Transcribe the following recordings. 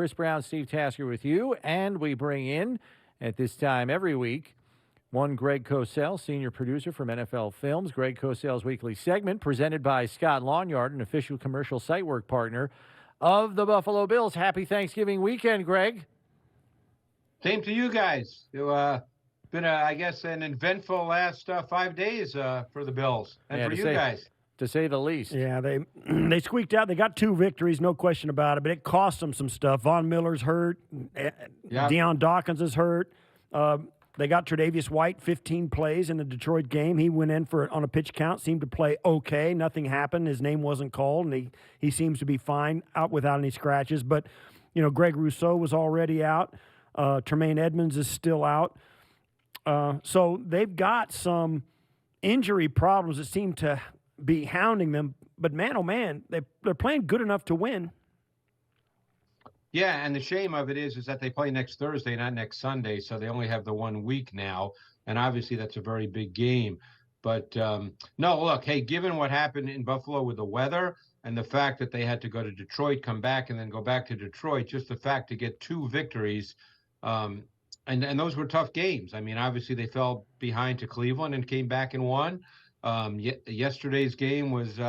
Chris Brown, Steve Tasker with you, and we bring in, at this time every week, one Greg Cosell, senior producer from NFL Films. Greg Cosell's weekly segment presented by Scott Lawnyard, an official commercial site work partner of the Buffalo Bills. Happy Thanksgiving weekend, Greg. Same to you guys. It's been, I guess, an eventful last 5 days for the Bills and for you guys. To say the least. Yeah, they squeaked out. They got 2 victories, no question about it, but it cost them some stuff. Von Miller's hurt. Deion Dawkins is hurt. They got Tre'Davious White, 15 plays in the Detroit game. He went in on a pitch count, seemed to play okay. Nothing happened. His name wasn't called, and he seems to be fine, out without any scratches. But, Greg Rousseau was already out. Tremaine Edmunds is still out. So they've got some injury problems that seem to be hounding them. But, man, oh, man, they're playing good enough to win. Yeah, and the shame of it is that they play next Thursday, not next Sunday, so they only have the 1 week now, and obviously that's a very big game. But, no, look, hey, given what happened in Buffalo with the weather and the fact that they had to go to Detroit, come back, and then go back to Detroit, just the fact to get 2 victories, and those were tough games. I mean, obviously they fell behind to Cleveland and came back and won. Yesterday's game was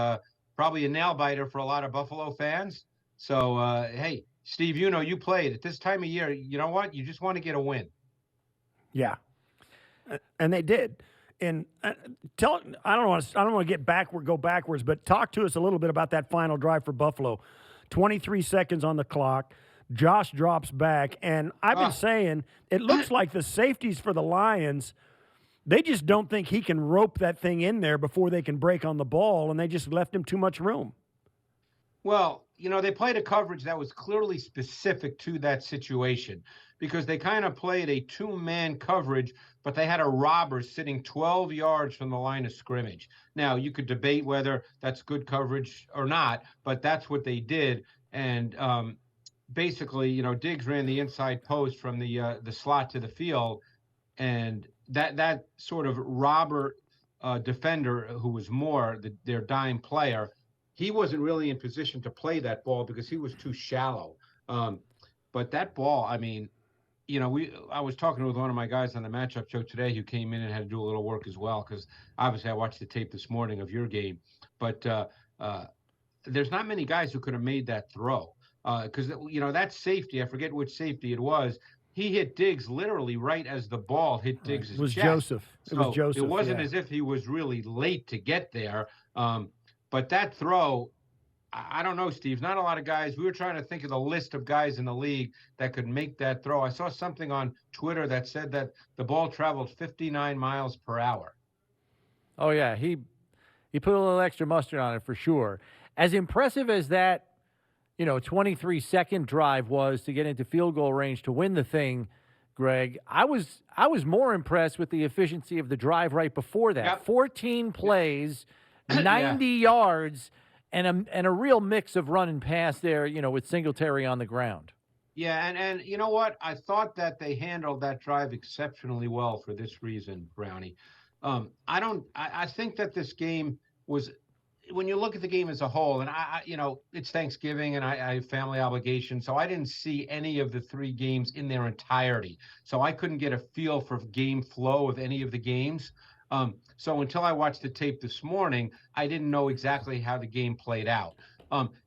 probably a nail-biter for a lot of Buffalo fans. So, hey, Steve, you played at this time of year. You know what? You just want to get a win. Yeah, and they did. And I don't want to go backwards, but talk to us a little bit about that final drive for Buffalo. 23 seconds on the clock. Josh drops back, and I've been saying it looks like the safeties for the Lions, they just don't think he can rope that thing in there before they can break on the ball, and they just left him too much room. Well, they played a coverage that was clearly specific to that situation because they kind of played a 2-man coverage, but they had a robber sitting 12 yards from the line of scrimmage. Now, you could debate whether that's good coverage or not, but that's what they did. And basically, Diggs ran the inside post from the slot to the field, and that sort of robber defender who was their dime player, he wasn't really in position to play that ball because he was too shallow. But that ball, I mean, I was talking with one of my guys on the matchup show today who came in and had to do a little work as well because obviously I watched the tape this morning of your game. But there's not many guys who could have made that throw because, that safety, I forget which safety it was, he hit Diggs literally right as the ball hit Diggs' chest. It was Joseph. It wasn't as if he was really late to get there. But that throw, I don't know, Steve, not a lot of guys. We were trying to think of the list of guys in the league that could make that throw. I saw something on Twitter that said that the ball traveled 59 miles per hour. Oh, yeah. He put a little extra mustard on it for sure. As impressive as that, 23-second drive was to get into field goal range to win the thing, Greg, I was more impressed with the efficiency of the drive right before that. Yep. 14 plays, 90 yards, and a real mix of run and pass there, with Singletary on the ground. Yeah, and you know what? I thought that they handled that drive exceptionally well for this reason, Brownie. I think that this game was, when you look at the game as a whole, and it's Thanksgiving and I have family obligations, so I didn't see any of the 3 games in their entirety. So I couldn't get a feel for game flow of any of the games. So until I watched the tape this morning, I didn't know exactly how the game played out.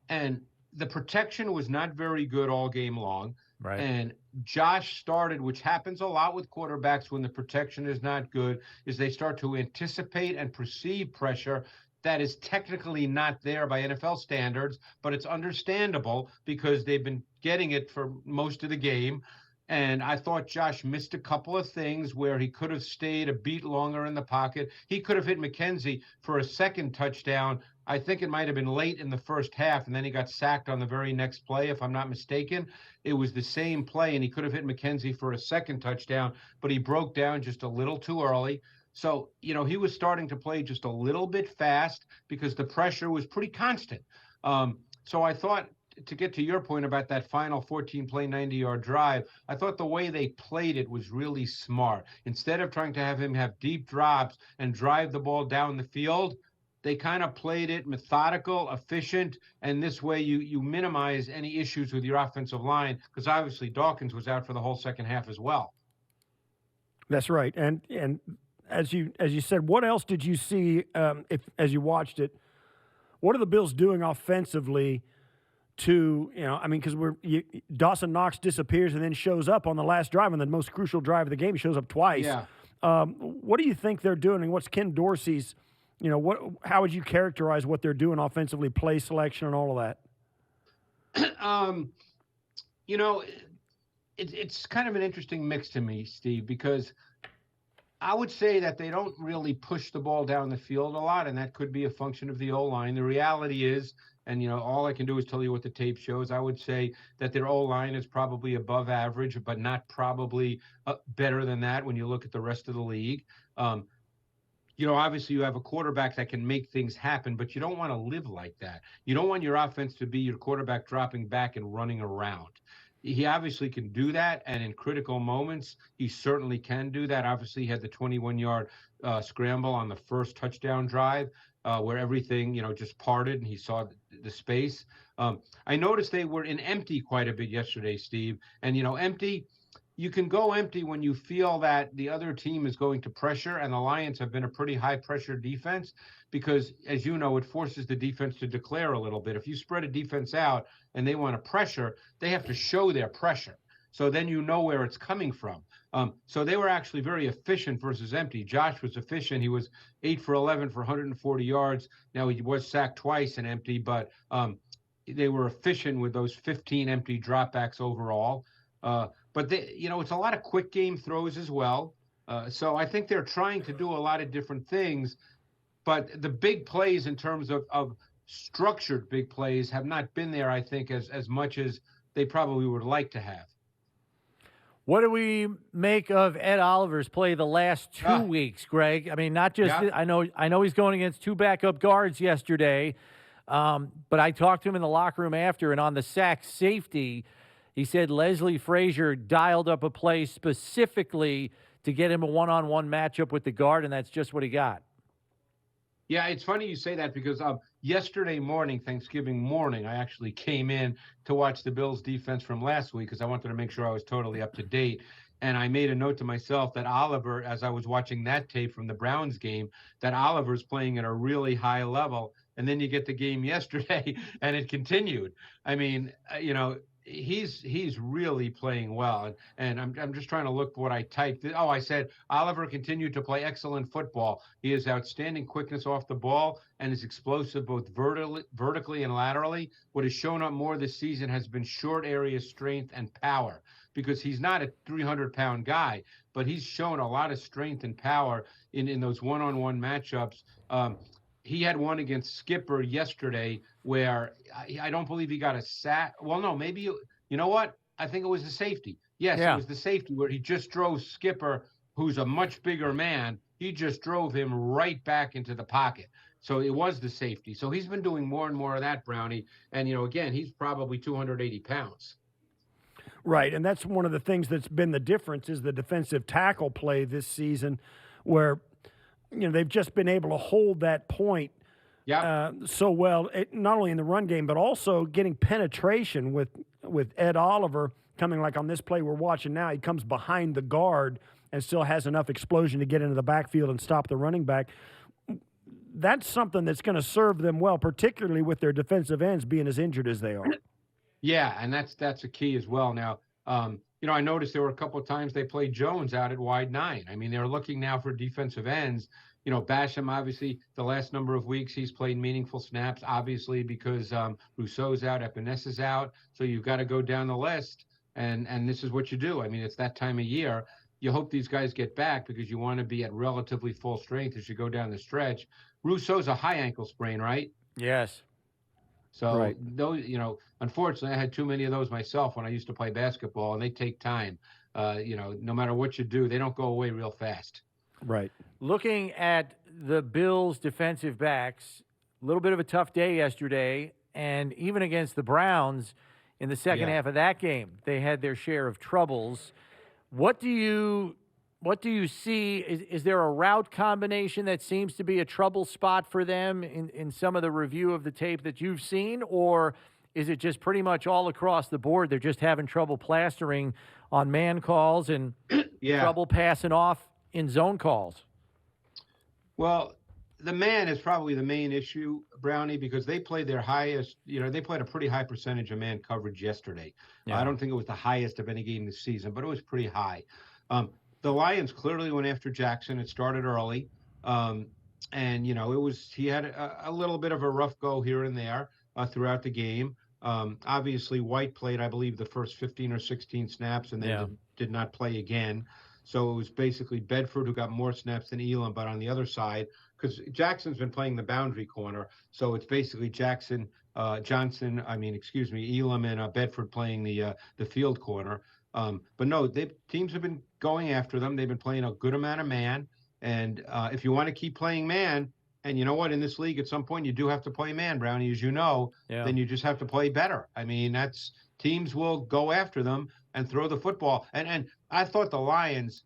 And the protection was not very good all game long. Right. And Josh started, which happens a lot with quarterbacks when the protection is not good, is they start to anticipate and perceive pressure that is technically not there by NFL standards, but it's understandable because they've been getting it for most of the game. And I thought Josh missed a couple of things where he could have stayed a beat longer in the pocket. He could have hit McKenzie for a second touchdown. I think it might have been late in the first half, and then he got sacked on the very next play, if I'm not mistaken. It was the same play, and he could have hit McKenzie for a second touchdown, but he broke down just a little too early. So, he was starting to play just a little bit fast because the pressure was pretty constant. So I thought, to get to your point about that final 14-play, 90-yard drive, I thought the way they played it was really smart. Instead of trying to have him have deep drops and drive the ball down the field, they kind of played it methodical, efficient, and this way you minimize any issues with your offensive line, because obviously Dawkins was out for the whole second half as well. That's right. And as you said, what else did you see as you watched it? What are the Bills doing offensively to, because Dawson Knox disappears and then shows up on the last drive, on the most crucial drive of the game. He shows up twice. Yeah. What do you think they're doing, and what's Ken Dorsey's, how would you characterize what they're doing offensively, play selection and all of that? It's kind of an interesting mix to me, Steve, because I would say that they don't really push the ball down the field a lot, and that could be a function of the O-line. The reality is, and all I can do is tell you what the tape shows, I would say that their O-line is probably above average, but not probably better than that when you look at the rest of the league. Obviously you have a quarterback that can make things happen, but you don't want to live like that. You don't want your offense to be your quarterback dropping back and running around. He obviously can do that, and in critical moments, he certainly can do that. Obviously, he had the 21-yard scramble on the first touchdown drive where everything, just parted, and he saw the space. I noticed they were in empty quite a bit yesterday, Steve. And, empty, you can go empty when you feel that the other team is going to pressure, and the Lions have been a pretty high-pressure defense because, as you know, it forces the defense to declare a little bit. If you spread a defense out and they want to pressure, they have to show their pressure. So then you know where it's coming from. So they were actually very efficient versus empty. Josh was efficient. He was 8 for 11 for 140 yards. Now, he was sacked twice in empty, but they were efficient with those 15 empty dropbacks overall. But it's a lot of quick game throws as well. So I think they're trying to do a lot of different things, but the big plays in terms of structured big plays have not been there, I think, as much as they probably would like to have. What do we make of Ed Oliver's play the last 2 weeks, Greg? I mean, not just I know he's going against two backup guards yesterday, but I talked to him in the locker room after, and on the sack safety, he said Leslie Frazier dialed up a play specifically to get him a one-on-one matchup with the guard, and that's just what he got. Yeah, it's funny you say that because yesterday morning, Thanksgiving morning, I actually came in to watch the Bills defense from last week because I wanted to make sure I was totally up to date. And I made a note to myself that Oliver, as I was watching that tape from the Browns game, that Oliver's playing at a really high level. And then you get the game yesterday and it continued. I mean, he's really playing well. And I'm just trying to look for what I typed. Oh, I said Oliver continued to play excellent football. He has outstanding quickness off the ball and is explosive both vertically and laterally. What has shown up more this season has been short area strength and power, because he's not a 300-pound guy, but he's shown a lot of strength and power in those one-on-one matchups. He had one against Skipper yesterday where I don't believe he got a sack. Well, no, maybe you know what? I think it was the safety. Yes, It was the safety where he just drove Skipper, who's a much bigger man. He just drove him right back into the pocket. So it was the safety. So he's been doing more and more of that, Brownie. And, again, he's probably 280 pounds. Right, and that's one of the things that's been the difference is the defensive tackle play this season where – they've just been able to hold that point so well, not only in the run game, but also getting penetration with Ed Oliver coming like on this play we're watching now. He comes behind the guard and still has enough explosion to get into the backfield and stop the running back. That's something that's going to serve them well, particularly with their defensive ends being as injured as they are. Yeah, and that's a key as well. Now, I noticed there were a couple of times they played Jones out at wide 9. I mean, they're looking now for defensive ends. Basham, obviously, the last number of weeks, he's played meaningful snaps, obviously, because Rousseau's out, Epinessa's out. So you've got to go down the list, and this is what you do. I mean, it's that time of year. You hope these guys get back because you want to be at relatively full strength as you go down the stretch. Rousseau's a high ankle sprain, right? Yes. So those, unfortunately, I had too many of those myself when I used to play basketball, and they take time. No matter what you do, they don't go away real fast. Right. Looking at the Bills' defensive backs, a little bit of a tough day yesterday, and even against the Browns in the second half of that game, they had their share of troubles. What do you What do you see? Is there a route combination that seems to be a trouble spot for them in some of the review of the tape that you've seen? Or is it just pretty much all across the board? They're just having trouble plastering on man calls and trouble passing off in zone calls? Well, the man is probably the main issue, Brownie, because they played their highest, they played a pretty high percentage of man coverage yesterday. Yeah. I don't think it was the highest of any game this season, but it was pretty high. The Lions clearly went after Jackson. It started early. And, he had a little bit of a rough go here and there throughout the game. Obviously, White played, I believe, the first 15 or 16 snaps and then did not play again. So it was basically Bedford who got more snaps than Elam, but on the other side, because Jackson's been playing the boundary corner, so it's basically Elam and Bedford playing the field corner. But no, teams have been going after them. They've been playing a good amount of man, and if you want to keep playing man, and you know what, in this league, at some point you do have to play man, Brownie, as you know, then you just have to play better. I mean, teams will go after them and throw the football. And I thought the Lions,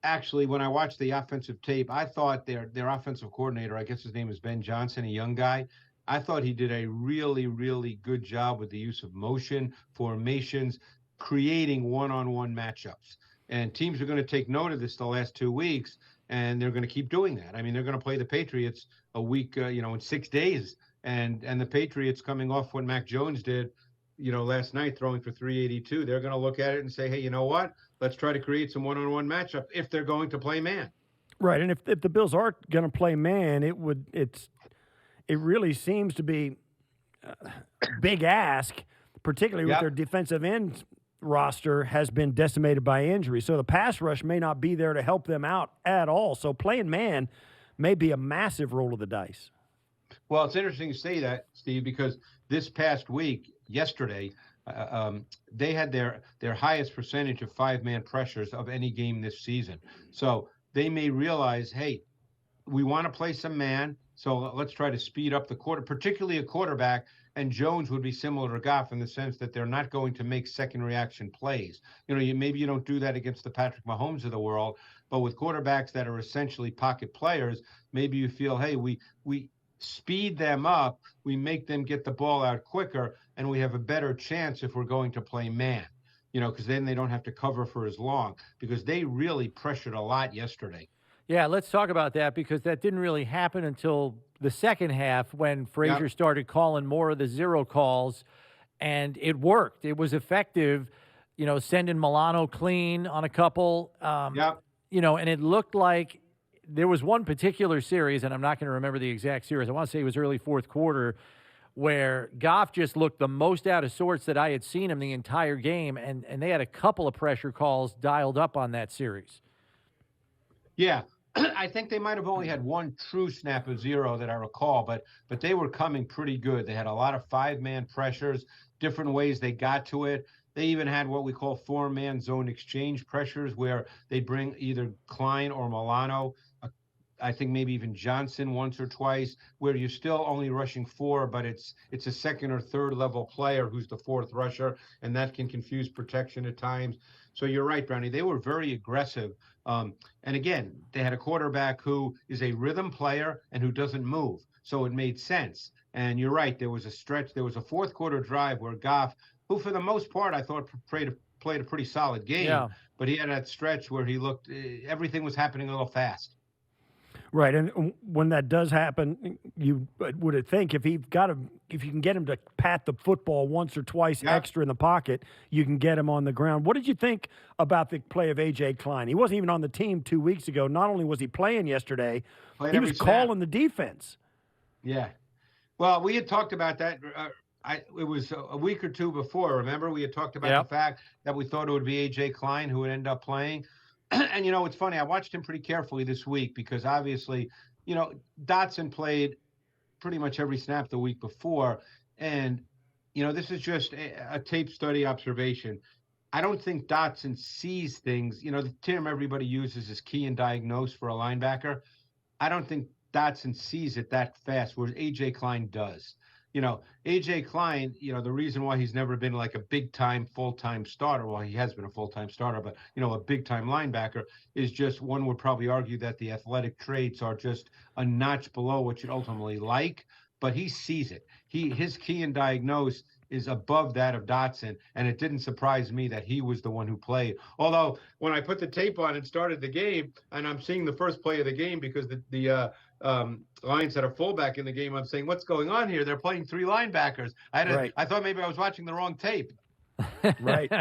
actually, when I watched the offensive tape, I thought their offensive coordinator, I guess his name is Ben Johnson, a young guy, I thought he did a really, really good job with the use of motion, formations, creating one-on-one matchups. And teams are going to take note of this the last 2 weeks, and they're going to keep doing that. I mean, they're going to play the Patriots a week, in 6 days. And the Patriots, coming off what Mac Jones did, last night, throwing for 382, they're going to look at it and say, hey, you know what? Let's try to create some one-on-one matchup if they're going to play man. Right, and if the Bills are going to play man, it really seems to be a big ask, particularly with their defensive end roster has been decimated by injury. So the pass rush may not be there to help them out at all. So playing man may be a massive roll of the dice. Well, it's interesting to say that, Steve, because this past week, yesterday, they had their highest percentage of five-man pressures of any game this season. So they may realize, hey, we want to play some man, so let's try to speed up the quarter, particularly a quarterback. And Jones would be similar to Goff in the sense that they're not going to make second reaction plays. Maybe you don't do that against the Patrick Mahomes of the world, but with quarterbacks that are essentially pocket players, maybe you feel, hey, we speed them up, we make them get the ball out quicker, and we have a better chance if we're going to play man, because then they don't have to cover for as long, because they really pressured a lot yesterday. Yeah, let's talk about that, because that didn't really happen until the second half when Frazier started calling more of the zero calls, and it worked. It was effective, sending Milano clean on a couple, and it looked like there was one particular series, and I'm not going to remember the exact series. I want to say it was early fourth quarter, where Goff just looked the most out of sorts that I had seen him the entire game, and they had a couple of pressure calls dialed up on that series. Yeah. I think they might have only had one true snap of zero that I recall, but they were coming pretty good. They had a lot of five-man pressures, different ways they got to it. They even had what we call four-man zone exchange pressures, where they bring either Klein or Milano, I think maybe even Johnson once or twice, where you're still only rushing four, but it's a second or third level player who's the fourth rusher, and that can confuse protection at times. So you're right, Brownie. They were very aggressive. And again, they had a quarterback who is a rhythm player and who doesn't move. So it made sense. And you're right. There was a stretch. There was a fourth quarter drive where Goff, who for the most part, I thought played a pretty solid game, but he had that stretch where he looked, everything was happening a little fast. Right, and when that does happen, you would think if you can get him to pat the football once or twice extra in the pocket, you can get him on the ground. What did you think about the play of A.J. Klein? He wasn't even on the team 2 weeks ago. Not only was he playing yesterday, he was calling the defense. Yeah, well, we had talked about that. It was a week or two before. Remember, we had talked about the fact that we thought it would be A.J. Klein who would end up playing. And, it's funny. I watched him pretty carefully this week because obviously, Dotson played pretty much every snap the week before. And, this is just a tape study observation. I don't think Dotson sees things. The term everybody uses is key and diagnose for a linebacker. I don't think Dotson sees it that fast, whereas A.J. Klein does. AJ Klein, the reason why he's never been like a big time, full time starter, well, he has been a full time starter, but, a big time linebacker is just one would probably argue that the athletic traits are just a notch below what you'd ultimately like, but he sees it. His key and diagnose is above that of Dotson, and it didn't surprise me that he was the one who played. Although when I put the tape on and started the game, and I'm seeing the first play of the game because the Lions had a fullback in the game, I'm saying, what's going on here? They're playing 3 linebackers. I thought maybe I was watching the wrong tape. Right.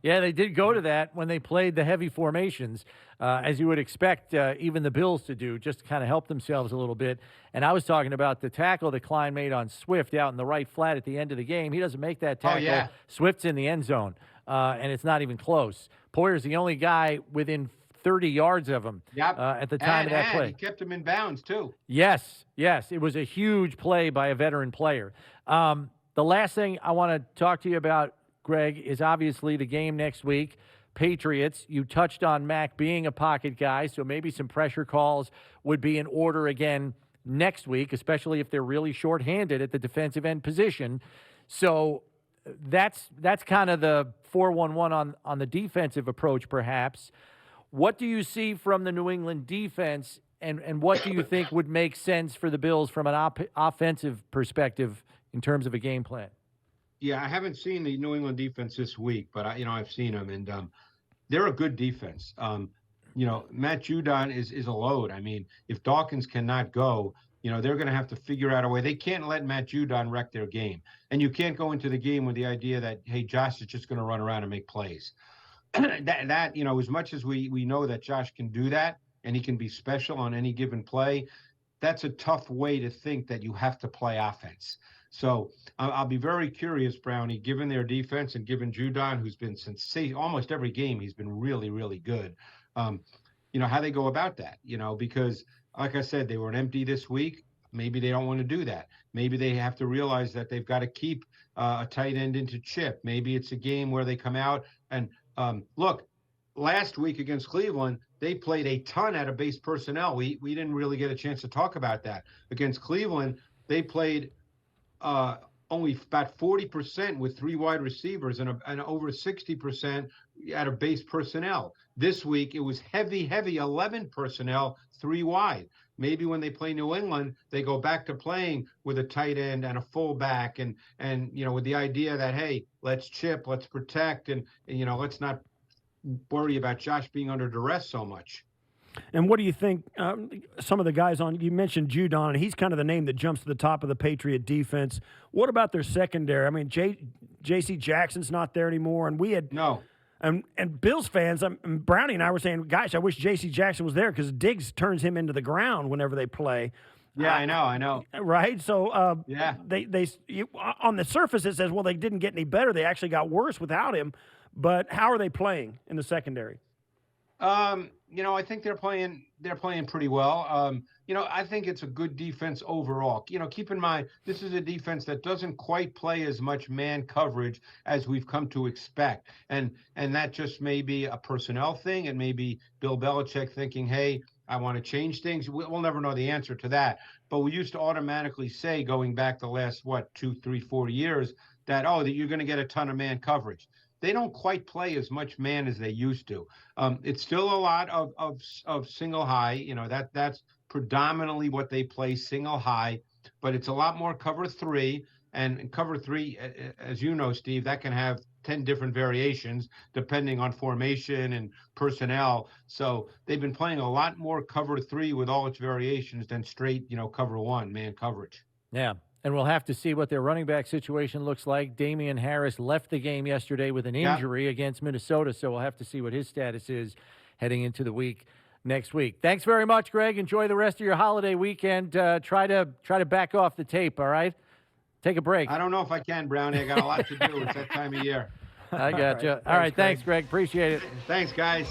Yeah, they did go to that when they played the heavy formations, as you would expect even the Bills to do, just to kind of help themselves a little bit. And I was talking about the tackle that Klein made on Swift out in the right flat at the end of the game. He doesn't make that tackle. Oh, yeah. Swift's in the end zone, and it's not even close. Poyer's the only guy within 30 yards of him at the time of that play. He kept him in bounds, too. Yes. It was a huge play by a veteran player. The last thing I want to talk to you about, Greg, is obviously the game next week. Patriots, you touched on Mac being a pocket guy, so maybe some pressure calls would be in order again next week, especially if they're really shorthanded at the defensive end position. So that's kind of the 4-1-1 on the defensive approach, perhaps. What do you see from the New England defense, and what do you think would make sense for the Bills from an offensive perspective in terms of a game plan? Yeah, I haven't seen the New England defense this week, but I've seen them, and they're a good defense. Matt Judon is a load. I mean, if Dawkins cannot go, they're going to have to figure out a way. They can't let Matt Judon wreck their game, and you can't go into the game with the idea that, hey, Josh is just going to run around and make plays. that as much as we know that Josh can do that and he can be special on any given play, that's a tough way to think that you have to play offense. So I'll be very curious, Brownie, given their defense and given Judon, who's been almost every game, he's been really, really good. How they go about that, because like I said, they were empty this week. Maybe they don't want to do that. Maybe they have to realize that they've got to keep a tight end into chip. Maybe it's a game where they come out and look, last week against Cleveland, they played a ton out of base personnel. We didn't really get a chance to talk about that. Against Cleveland, they played only about 40% with 3 wide receivers and over 60% out of base personnel. This week, it was heavy 11 personnel, 3 wide. Maybe when they play New England, they go back to playing with a tight end and a fullback and with the idea that, hey, let's chip, let's protect, and let's not worry about Josh being under duress so much. And what do you think, some of the guys you mentioned Judon, and he's kind of the name that jumps to the top of the Patriot defense. What about their secondary? I mean, J.C. Jackson's not there anymore, and we had – No. And Bills fans, Brownie and I were saying, gosh, I wish J.C. Jackson was there because Diggs turns him into the ground whenever they play. Yeah, I know. Right? So, yeah. On the surface, it says, well, they didn't get any better. They actually got worse without him. But how are they playing in the secondary? I think they're playing pretty well. I think it's a good defense overall. Keep in mind, this is a defense that doesn't quite play as much man coverage as we've come to expect. And that just may be a personnel thing. And maybe Bill Belichick thinking, hey, I want to change things. We'll never know the answer to that. But we used to automatically say, going back the last, 2, 3, 4 years, that you're going to get a ton of man coverage. They don't quite play as much man as they used to. It's still a lot of single high. That's predominantly what they play, single high, but it's a lot more cover 3. And cover 3, as you know, Steve, that can have 10 different variations depending on formation and personnel. So they've been playing a lot more cover 3 with all its variations than straight, cover 1 man coverage. Yeah. And we'll have to see what their running back situation looks like. Damian Harris left the game yesterday with an injury against Minnesota, so we'll have to see what his status is heading into the week next week. Thanks very much, Greg. Enjoy the rest of your holiday weekend. Try to back off the tape, all right? Take a break. I don't know if I can, Brownie. I got a lot to do. It's that time of year. I got you. All right. Thanks, Greg. Appreciate it. Thanks, guys.